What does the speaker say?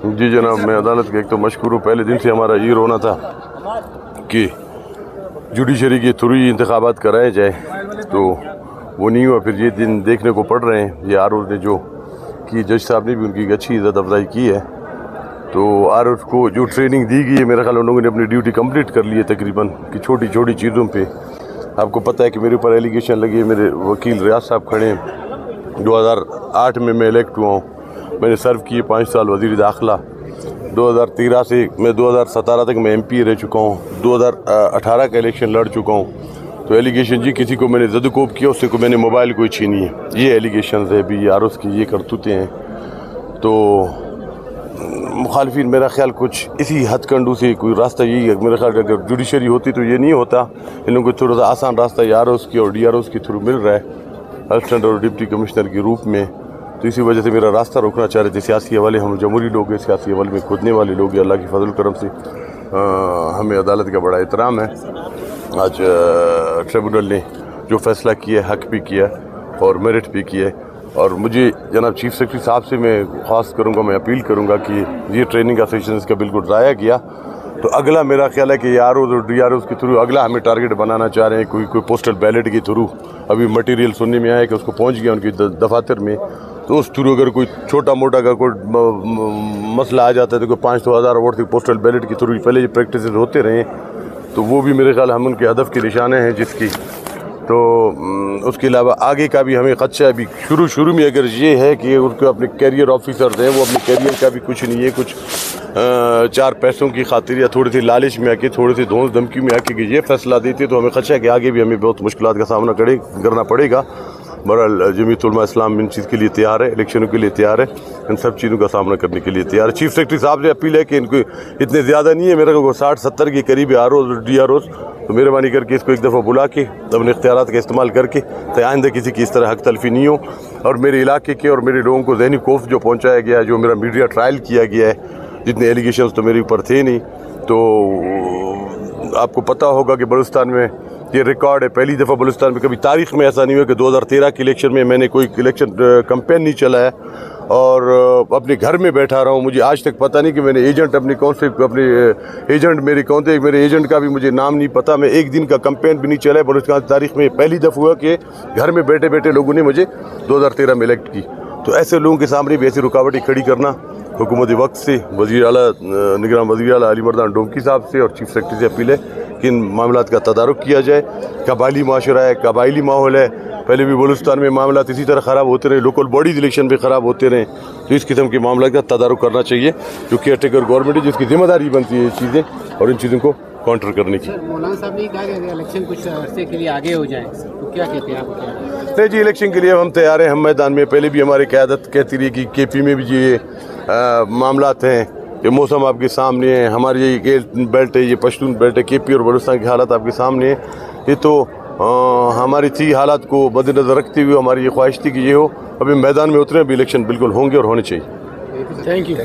جی جناب، میں عدالت کا ایک تو مشکور ہوں. پہلے دن سے ہمارا یہ رونا تھا کہ جوڈیشری کے تھرو ہی انتخابات کرائے جائے، تو وہ نہیں ہوا. پھر یہ دن دیکھنے کو پڑ رہے ہیں. یہ آر او نے جو کی، جج صاحب نے بھی ان کی اچھی عزت افزائی کی ہے. تو آر او کو جو ٹریننگ دی گئی ہے، میرا خیال ان لوگوں نے اپنی ڈیوٹی کمپلیٹ کر لی ہے تقریباً، کہ چھوٹی چھوٹی چیزوں پہ. آپ کو پتہ ہے کہ میرے اوپر ایلیگیشن لگی ہے. میرے وکیل ریاض صاحب کھڑے ہیں. 2008 میں الیکٹ ہوا ہوں. میں نے سرو کیے 5 سال وزیر داخلہ. 2013 سے میں 2017 تک میں ایم پی رہ چکا ہوں. 2018 کا الیکشن لڑ چکا ہوں. تو ایلیگیشن جی کسی کو میں نے زد و کوب کیا، اس سے کو میں نے موبائل کوئی چھینی ہے، یہ ایلیگیشنز ہے. بھی یہ آر اوز کی یہ کرتوتیں ہیں. تو مخالفین میرا خیال کچھ اسی ہتھ کنڈو سے کوئی راستہ یہی ہے. میرا خیال اگر جوڈیشری ہوتی تو یہ نہیں ہوتا. ان لوگوں کو تھوڑا سا آسان راستہ یہ آر اوز کی اور ڈی آر اوز کے تھرو مل رہا ہے، اسسٹنٹ اور ڈپٹی کمشنر کے روپ میں. تو اسی وجہ سے میرا راستہ روکنا چاہ رہے تھے. سیاسی حوالے ہم جمہوری لوگ ہیں، سیاسی حوالے میں کودنے والے لوگ ہیں. اللہ کی فضل و کرم سے ہمیں عدالت کا بڑا احترام ہے. آج ٹریبونل نے جو فیصلہ کیا ہے، حق بھی کیا اور میرٹ بھی کیا ہے. اور مجھے جناب چیف سیکرٹری صاحب سے میں خواست کروں گا، میں اپیل کروں گا کہ یہ ٹریننگ کا سیشن اس کا بالکل ضائع گیا. تو اگلا میرا خیال ہے کہ یہ آر اوز اور ڈی آر اوز کے تھرو اگلا ہمیں ٹارگٹ بنانا چاہ رہے ہیں. کوئی پوسٹل بیلٹ کے تھرو ابھی مٹیریل سننے میں آیا کہ اس کو پہنچ گیا ان کی دفاتر میں. تو اس تھرو اگر کوئی چھوٹا موٹا اگر کوئی مسئلہ آ جاتا ہے تو کوئی 500,000 ووٹ کی پوسٹل بیلٹ کے تھرو پہلے یہ پریکٹسز ہوتے رہے ہیں. تو وہ بھی میرے خیال ہم ان کے ہدف کے نشانے ہیں جس کی. تو اس کے علاوہ آگے کا بھی ہمیں خدشہ ہے. ابھی شروع میں اگر یہ ہے کہ ان کو اپنے کیریئر آفیسرز ہیں، وہ اپنے کیریئر کا بھی کچھ نہیں ہے، کچھ 4 پیسوں کی خاطر یا تھوڑے سے لالچ میں آ کے، تھوڑے سے دھونس دھمکی میں آ کے کہ یہ فیصلہ دیتے، تو ہمیں خدشہ ہے کہ آگے بھی ہمیں بہت مشکلات کا سامنا کرنا پڑے گا. بہرحال جمعیت علماء اسلام ان چیز کے لیے تیار ہے، الیکشنوں کے لیے تیار ہے، ان سب چیزوں کا سامنا کرنے کے لیے تیار ہے. چیف سیکرٹری صاحب سے اپیل ہے کہ ان کو اتنے زیادہ نہیں ہے، میرے کو 60-70 کے قریب آر اوز اور ڈی آر اوز. تو مہربانی کر کے اس کو ایک دفعہ بلا کے اپنے اختیارات کا استعمال کر کے آئندہ کسی کی اس طرح حق تلفی نہیں ہو. اور میرے علاقے کے اور میرے لوگوں کو ذہنی خوف جو پہنچایا گیا ہے، جو میرا میڈیا ٹرائل کیا گیا ہے، جتنے ایلیگیشنز تو میرے اوپر تھے نہیں. تو آپ کو پتہ ہوگا کہ بلوچستان میں یہ ریکارڈ ہے. پہلی دفعہ بلوچستان میں کبھی تاریخ میں ایسا نہیں ہوا کہ 2013 کے الیکشن میں نے کوئی الیکشن کمپین نہیں چلایا اور اپنے گھر میں بیٹھا رہا ہوں. مجھے آج تک پتہ نہیں کہ میں نے ایجنٹ اپنے کون سے اپنے ایجنٹ میرے کون تھے، میرے ایجنٹ کا بھی مجھے نام نہیں پتہ. میں ایک دن کا کمپین بھی نہیں چلایا. بلوچستان تاریخ میں پہلی دفعہ ہوا کہ گھر میں بیٹھے بیٹھے لوگوں نے مجھے 2013 میں الیکٹ کی. تو ایسے لوگوں کے سامنے بھی ایسی رکاوٹیں کھڑی کرنا حکومت وقت سے، وزیر اعلیٰ نگراں وزیر اعلیٰ علی مردان ڈومکی صاحب سے اور چیف سیکرٹری سے اپیل ہے کہ ان معاملات کا تدارک کیا جائے. قبائلی معاشرہ ہے، قبائلی ماحول ہے. پہلے بھی بلوچستان میں معاملات اسی طرح خراب ہوتے رہے، لوکل باڈیز الیکشن بھی خراب ہوتے رہے. تو اس قسم کے معاملات کا تدارک کرنا چاہیے، جو کیئر ٹیکر گورنمنٹ ہے جس کی ذمہ داری بنتی ہے یہ چیزیں اور ان چیزوں کو کاؤنٹر کرنے کی. مولانا صاحب نے کہا کہ الیکشن کچھ عرصے کے لیے آگے ہو جائے، تو کیا کہتے ہیں آپ؟ نہیں جی، الیکشن کے لیے ہم تیار ہیں. ہم میدان میں پہلے بھی ہماری قیادت کہتی رہی کہ کے پی میں بھی یہ معاملات ہیں. یہ موسم آپ کے سامنے ہے، ہماری یہ بیلٹ ہے، یہ پشتون بیلٹ ہے. کے پی اور بلوچستان کی حالات آپ کے سامنے ہے. یہ تو ہماری تھی حالات کو مد نظر رکھتے ہوئے ہماری یہ خواہش تھی کہ یہ ہو. ابھی میدان میں اترے، ابھی الیکشن بالکل ہوں گے اور ہونے چاہیے. Thank you.